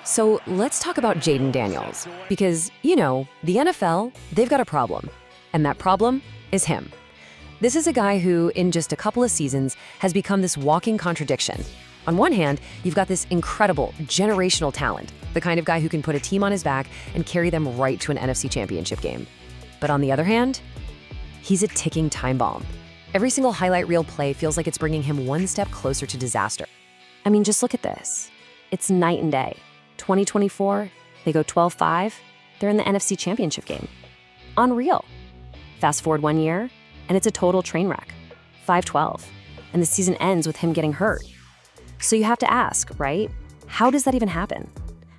So let's talk about Jaden Daniels, because, the NFL, they've got a problem, and that problem is him. This is a guy who, in just a couple of seasons, has become this walking contradiction. On one hand, you've got this incredible, generational talent, the kind of guy who can put a team on his back and carry them right to an NFC Championship game. But on the other hand, he's a ticking time bomb. Every single highlight reel play feels like it's bringing him one step closer to disaster. I mean, just look at this. It's night and day. 2024, they go 12-5, they're in the NFC Championship game. Unreal. Fast forward 1 year, and it's a total train wreck. 5-12, and the season ends with him getting hurt. So you have to ask, right? How does that even happen?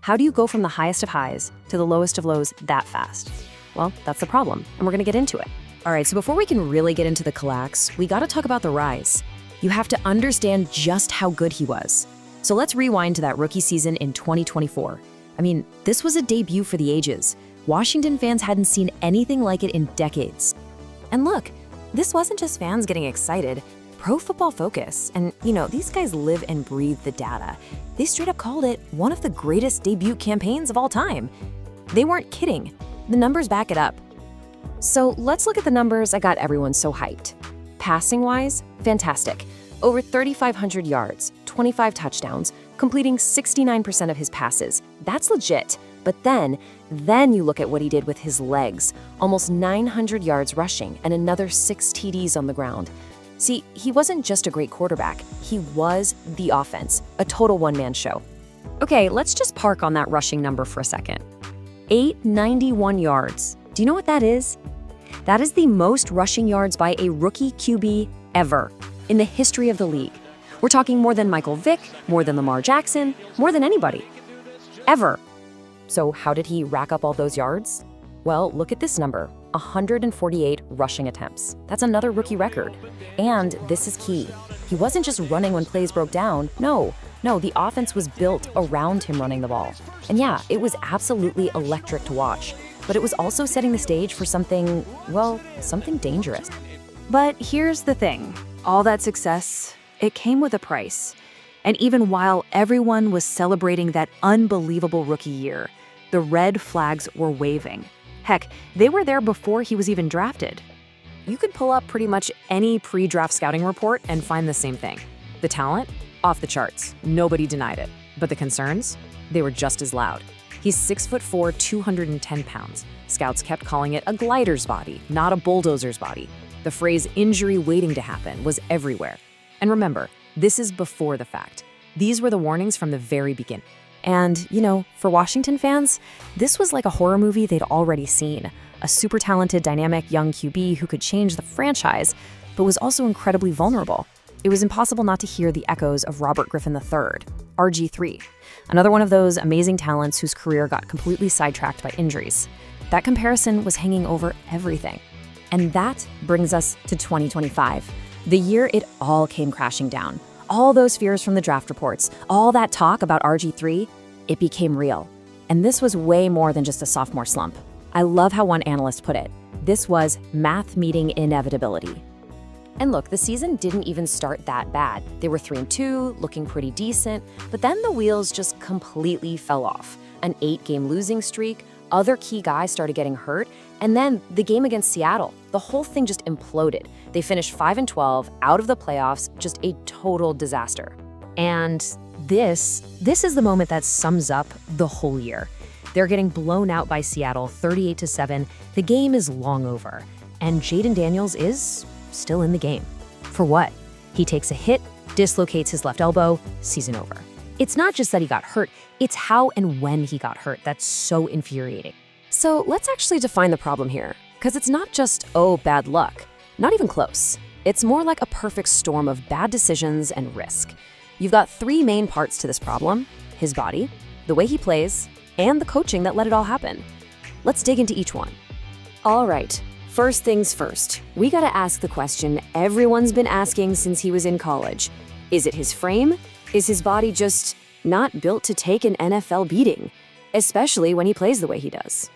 How do you go from the highest of highs to the lowest of lows that fast? Well, that's the problem, and we're gonna get into it. All right, so before we can really get into the collapse, we gotta talk about the rise. You have to understand just how good he was. So let's rewind to that rookie season in 2024. I mean, this was a debut for the ages. Washington fans hadn't seen anything like it in decades. And look, this wasn't just fans getting excited. Pro Football Focus, and these guys live and breathe the data. They straight up called it one of the greatest debut campaigns of all time. They weren't kidding. The numbers back it up. So let's look at the numbers that got everyone so hyped. Passing-wise, fantastic. Over 3,500 yards, 25 touchdowns, completing 69% of his passes. That's legit. But then you look at what he did with his legs. Almost 900 yards rushing and another 6 TDs on the ground. See, he wasn't just a great quarterback. He was the offense, a total one-man show. Okay, let's just park on that rushing number for a second. 891 yards. Do you know what that is? That is the most rushing yards by a rookie QB ever in the history of the league. We're talking more than Michael Vick, more than Lamar Jackson, more than anybody. Ever. So how did he rack up all those yards? Well, look at this number, 148 rushing attempts. That's another rookie record. And this is key. He wasn't just running when plays broke down. No, the offense was built around him running the ball. And yeah, it was absolutely electric to watch. But it was also setting the stage for something dangerous. But here's the thing. All that success, it came with a price. And even while everyone was celebrating that unbelievable rookie year, the red flags were waving. Heck, they were there before he was even drafted. You could pull up pretty much any pre-draft scouting report and find the same thing. The talent? Off the charts. Nobody denied it. But the concerns? They were just as loud. He's 6'4", 210 pounds. Scouts kept calling it a glider's body, not a bulldozer's body. The phrase injury waiting to happen was everywhere. And remember, this is before the fact. These were the warnings from the very beginning. And, for Washington fans, this was like a horror movie they'd already seen. A super talented, dynamic young QB who could change the franchise, but was also incredibly vulnerable. It was impossible not to hear the echoes of Robert Griffin III, RG3, another one of those amazing talents whose career got completely sidetracked by injuries. That comparison was hanging over everything. And that brings us to 2025, the year it all came crashing down. All those fears from the draft reports, all that talk about RG3, it became real. And this was way more than just a sophomore slump. I love how one analyst put it. This was math meeting inevitability. And look, the season didn't even start that bad. They were 3-2, looking pretty decent, but then the wheels just completely fell off. An 8-game losing streak, other key guys started getting hurt, and then the game against Seattle, the whole thing just imploded. They finished 5-12, out of the playoffs, just a total disaster. And this is the moment that sums up the whole year. They're getting blown out by Seattle 38-7. The game is long over, and Jaden Daniels is still in the game. For what? He takes a hit, dislocates his left elbow, season over. It's not just that he got hurt, it's how and when he got hurt that's so infuriating. So let's actually define the problem here, because it's not just, bad luck. Not even close. It's more like a perfect storm of bad decisions and risk. You've got 3 main parts to this problem: his body, the way he plays, and the coaching that let it all happen. Let's dig into each one. All right, first things first. We gotta ask the question everyone's been asking since he was in college. Is it his frame? Is his body just not built to take an NFL beating, especially when he plays the way he does?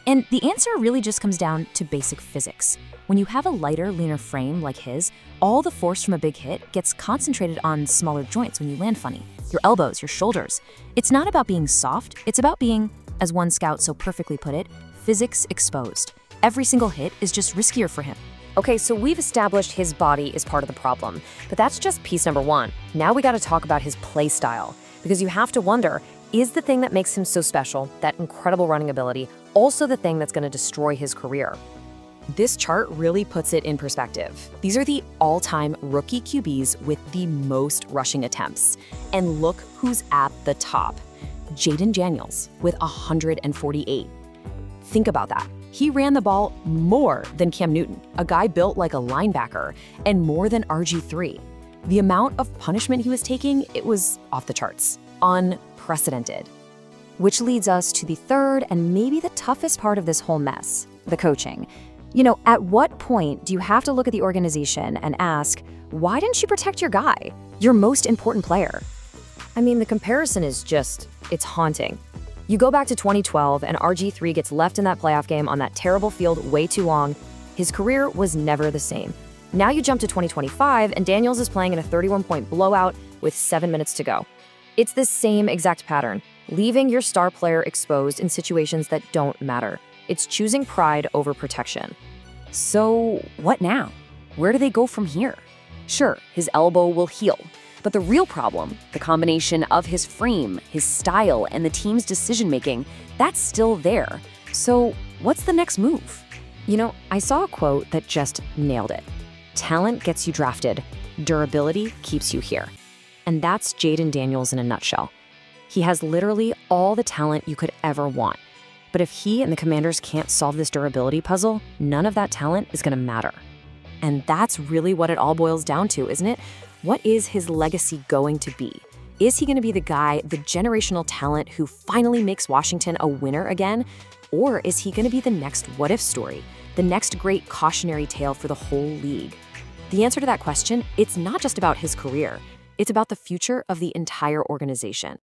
And the answer really just comes down to basic physics. When you have a lighter, leaner frame like his, all the force from a big hit gets concentrated on smaller joints when you land funny. your elbows, your shoulders. It's not about being soft, it's about being, as one scout so perfectly put it, physics exposed. Every single hit is just riskier for him. Okay, so we've established his body is part of the problem, but that's just piece number one. Now we gotta talk about his play style, because you have to wonder, is the thing that makes him so special, that incredible running ability, also the thing that's gonna destroy his career? This chart really puts it in perspective. These are the all-time rookie QBs with the most rushing attempts. And look who's at the top. Jaden Daniels with 148. Think about that. He ran the ball more than Cam Newton, a guy built like a linebacker, and more than RG3. The amount of punishment he was taking, it was off the charts. Unprecedented. Which leads us to the third and maybe the toughest part of this whole mess, the coaching. You know, at what point do you have to look at the organization and ask, why didn't you protect your guy, your most important player? I mean, the comparison is just, it's haunting. You go back to 2012 and RG3 gets left in that playoff game on that terrible field way too long. His career was never the same. Now you jump to 2025 and Daniels is playing in a 31-point blowout with 7 minutes to go. It's the same exact pattern, leaving your star player exposed in situations that don't matter. It's choosing pride over protection. So what now? Where do they go from here? Sure, his elbow will heal, but the real problem, the combination of his frame, his style, and the team's decision-making, that's still there. So what's the next move? You know, I saw a quote that just nailed it. Talent gets you drafted, durability keeps you here. And that's Jaden Daniels in a nutshell. He has literally all the talent you could ever want. But if he and the Commanders can't solve this durability puzzle, none of that talent is gonna matter. And that's really what it all boils down to, isn't it? What is his legacy going to be? Is he gonna be the guy, the generational talent who finally makes Washington a winner again? Or is he gonna be the next what-if story, the next great cautionary tale for the whole league? The answer to that question, it's not just about his career. It's about the future of the entire organization.